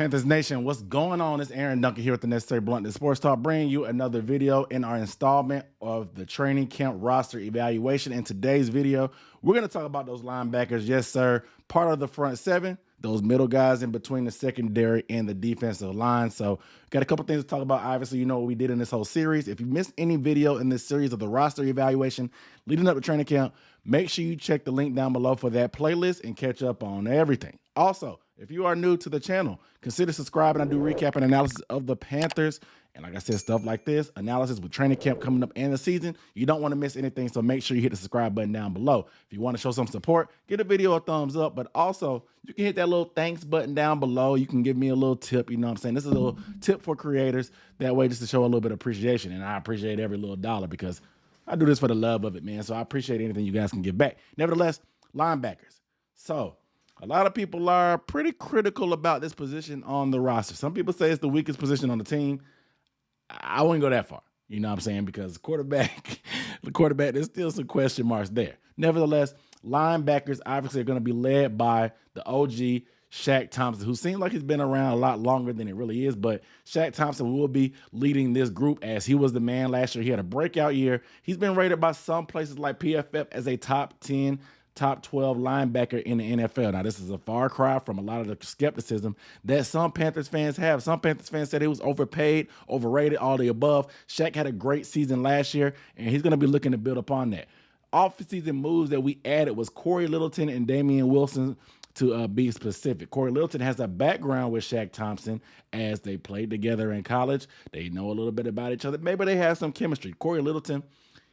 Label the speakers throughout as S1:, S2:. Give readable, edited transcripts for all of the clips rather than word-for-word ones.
S1: Panthers Nation, what's going on? It's Aaron Duncan here with the Necessary Bluntness Sports Talk, bringing you another video in our installment of the training camp roster evaluation. In today's video, we're going to talk about those linebackers. Yes, sir. Part of the front seven, those middle guys in between the secondary and the defensive line. So, got a couple things to talk about. Obviously, you know what we did in this whole series. If you missed any video in this series of the roster evaluation leading up to training camp, make sure you check the link down below for that playlist and catch up on everything. Also, if you are new to the channel, consider subscribing. I do recap and analysis of the Panthers. And like I said, stuff like this, analysis with training camp coming up and the season. You don't want to miss anything, so make sure you hit the subscribe button down below. If you want to show some support, give the video a thumbs up. But also, you can hit that little thanks button down below. You can give me a little tip. You know what I'm saying? This is a little tip for creators. That way, just to show a little bit of appreciation. And I appreciate every little dollar because I do this for the love of it, man. So I appreciate anything you guys can give back. Nevertheless, linebackers. So, a lot of people are pretty critical about this position on the roster. Some people say it's the weakest position on the team. I wouldn't go that far, you know what I'm saying? Because the quarterback, there's still some question marks there. Nevertheless, linebackers obviously are going to be led by the OG, Shaq Thompson, who seems like he's been around a lot longer than it really is. But Shaq Thompson will be leading this group as he was the man last year. He had a breakout year. He's been rated by some places like PFF as a top 10, top 12 linebacker in the NFL. Now, this is a far cry from a lot of the skepticism that some Panthers fans have. Some Panthers fans said he was overpaid, overrated, all the above. Shaq had a great season last year, and he's going to be looking to build upon that. Off-season moves that we added was Corey Littleton and Damian Wilson, to be specific. Corey Littleton has a background with Shaq Thompson as they played together in college. They know a little bit about each other. Maybe they have some chemistry. Corey Littleton,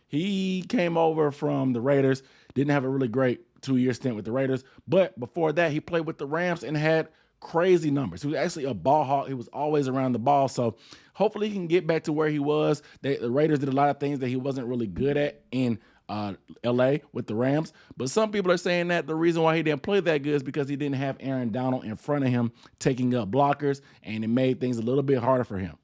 S1: he came over from the Raiders, didn't have a really great 2-year stint with the Raiders, but before that, he played with the Rams and had crazy numbers. He was actually a ball hawk. He was always around the ball, so hopefully he can get back to where he was. The Raiders did a lot of things that he wasn't really good at in LA with the Rams, but some people are saying that the reason why he didn't play that good is because he didn't have Aaron Donald in front of him taking up blockers, and it made things a little bit harder for him.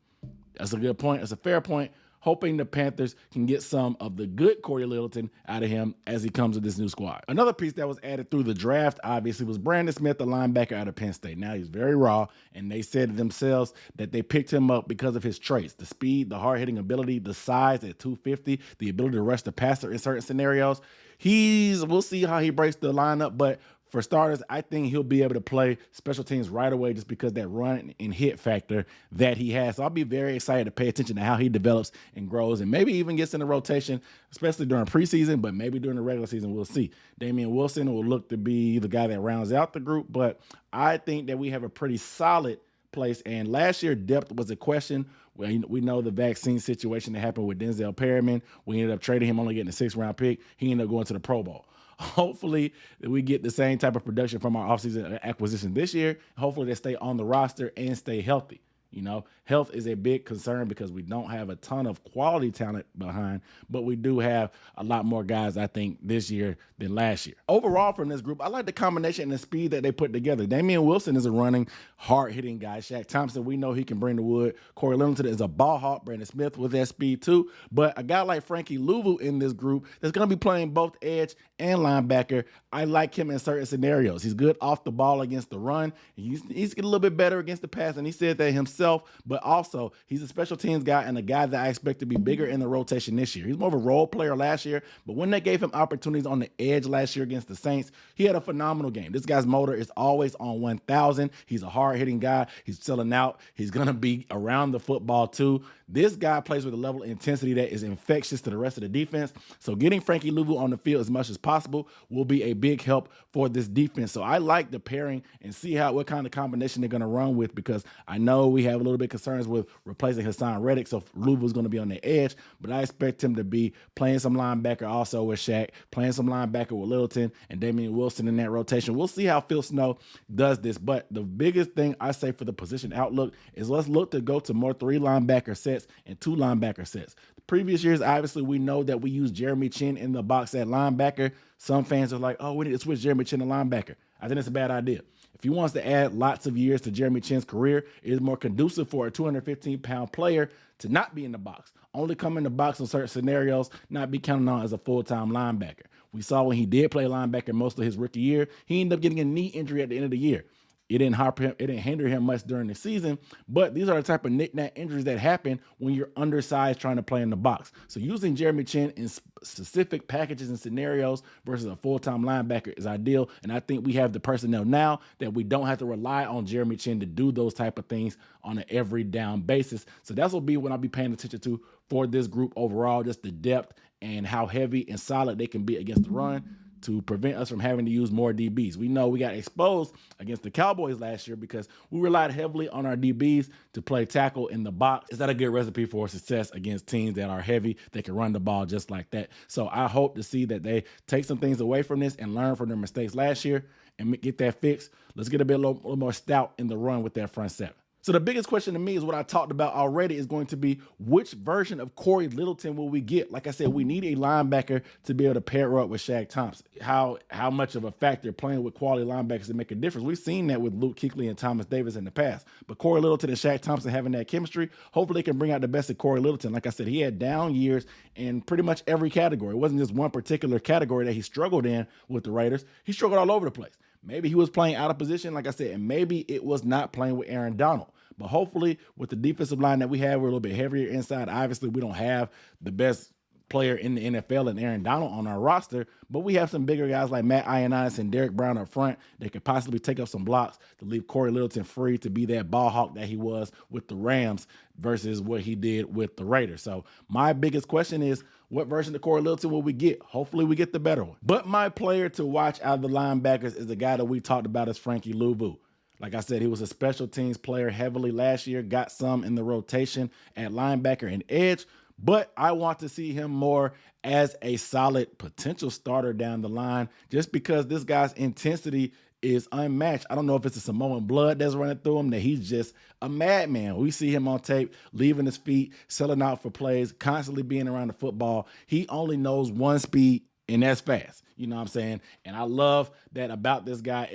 S1: That's a good point. That's a fair point. Hoping the Panthers can get some of the good Corey Littleton out of him as he comes to this new squad. Another piece that was added through the draft, obviously, was Brandon Smith, the linebacker out of Penn State. Now, he's very raw, and they said themselves that they picked him up because of his traits, the speed, the hard-hitting ability, the size at 250, the ability to rush the passer in certain scenarios. We'll see how he breaks the lineup, but for starters, I think he'll be able to play special teams right away just because that run and hit factor that he has. So I'll be very excited to pay attention to how he develops and grows and maybe even gets in the rotation, especially during preseason, but maybe during the regular season, we'll see. Damian Wilson will look to be the guy that rounds out the group, but I think that we have a pretty solid place. And last year, depth was a question. We know the vaccine situation that happened with Denzel Perryman. We ended up trading him, only getting a 6th-round pick. He ended up going to the Pro Bowl. Hopefully we get the same type of production from our offseason acquisition this year. Hopefully they stay on the roster and stay healthy. You know, health is a big concern because we don't have a ton of quality talent behind, but we do have a lot more guys, I think, this year than last year. Overall, from this group, I like the combination and the speed that they put together. Damian Wilson is a running, hard-hitting guy. Shaq Thompson, we know he can bring the wood. Corey Littleton is a ball hawk. Brandon Smith with that speed too. But a guy like Frankie Luvu in this group that's going to be playing both edge and linebacker, I like him in certain scenarios. He's good off the ball against the run. He's getting a little bit better against the pass, and he said that himself, but also he's a special teams guy and a guy that I expect to be bigger in the rotation this year. He's more of a role player last year, but when they gave him opportunities on the edge last year against the Saints, he had a phenomenal game. This guy's motor is always on 1,000. He's a hard-hitting guy. He's selling out. He's going to be around the football too. This guy plays with a level of intensity that is infectious to the rest of the defense. So getting Frankie Luvu on the field as much as possible will be a big help for this defense. So I like the pairing and see what kind of combination they're going to run with, because I know we have a little bit of concerns with replacing Hassan Reddick. So Luvu's going to be on the edge, but I expect him to be playing some linebacker also with Shaq, playing some linebacker with Littleton and Damian Wilson in that rotation. We'll see how Phil Snow does this, but the biggest thing I say for the position outlook is let's look to go to more 3 linebacker sets and 2 linebacker sets. The previous years, obviously, we know that we use Jeremy Chin in the box at linebacker. Some fans are like, oh, we need to switch Jeremy Chin to linebacker. I think it's a bad idea. If he wants to add lots of years to Jeremy Chin's career, it is more conducive for a 215-pound player to not be in the box, only come in the box in certain scenarios, not be counted on as a full-time linebacker. We saw when he did play linebacker most of his rookie year, he ended up getting a knee injury at the end of the year. It didn't hinder him much during the season, but these are the type of knick-knack injuries that happen when you're undersized trying to play in the box. So using Jeremy Chinn in specific packages and scenarios versus a full-time linebacker is ideal. And I think we have the personnel now that we don't have to rely on Jeremy Chinn to do those type of things on an every down basis. So that's what I'll be paying attention to for this group overall, just the depth and how heavy and solid they can be against the run to prevent us from having to use more DBs. We know we got exposed against the Cowboys last year because we relied heavily on our DBs to play tackle in the box. Is that a good recipe for success against teams that are heavy, that can run the ball just like that? So I hope to see that they take some things away from this and learn from their mistakes last year and get that fixed. Let's get a little more stout in the run with that front seven. So the biggest question to me is what I talked about already is going to be which version of Corey Littleton will we get? Like I said, we need a linebacker to be able to pair up with Shaq Thompson. How much of a factor playing with quality linebackers to make a difference? We've seen that with Luke Kuechly and Thomas Davis in the past. But Corey Littleton and Shaq Thompson having that chemistry, hopefully they can bring out the best of Corey Littleton. Like I said, he had down years in pretty much every category. It wasn't just one particular category that he struggled in with the Raiders. He struggled all over the place. Maybe he was playing out of position, like I said, and maybe it was not playing with Aaron Donald. But hopefully with the defensive line that we have, we're a little bit heavier inside. Obviously, we don't have the best player in the NFL and Aaron Donald on our roster, but we have some bigger guys like Matt Ioannidis and Derek Brown up front that could possibly take up some blocks to leave Corey Littleton free to be that ball hawk that he was with the Rams versus what he did with the Raiders. So my biggest question is, what version of Corey Littleton will we get? Hopefully we get the better one. But my player to watch out of the linebackers is the guy that we talked about as Frankie Luvu. Like I said, he was a special teams player heavily last year, got some in the rotation at linebacker and edge, but I want to see him more as a solid potential starter down the line just because this guy's intensity is unmatched. I don't know if it's a Samoan blood that's running through him, that he's just a madman. We see him on tape, leaving his feet, selling out for plays, constantly being around the football. He only knows one speed, and that's fast. You know what I'm saying? And I love that about this guy.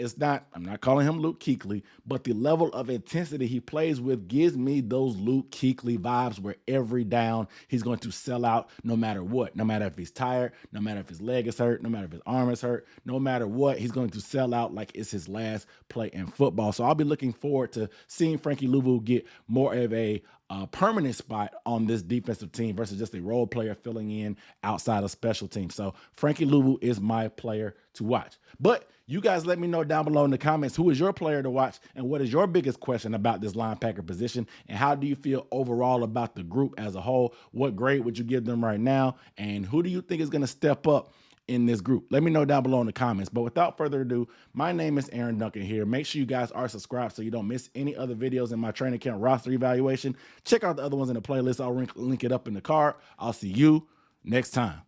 S1: I'm not calling him Luke Kuechly, but the level of intensity he plays with gives me those Luke Kuechly vibes where every down he's going to sell out no matter what. No matter if he's tired, no matter if his leg is hurt, no matter if his arm is hurt, no matter what, he's going to sell out like it's his last play in football. So I'll be looking forward to seeing Frankie Luvu get more of a permanent spot on this defensive team versus just a role player filling in outside of special teams. So Frankie Luvu is my player to watch. But you guys let me know down below in the comments, who is your player to watch and what is your biggest question about this linebacker position and how do you feel overall about the group as a whole? What grade would you give them right now? And who do you think is going to step up in this group? Let me know down below in the comments. But without further ado, my name is Aaron Duncan here. Make sure you guys are subscribed so you don't miss any other videos in my training camp roster evaluation. Check out the other ones in the playlist. I'll link it up in the card. I'll see you next time.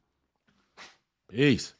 S1: Peace.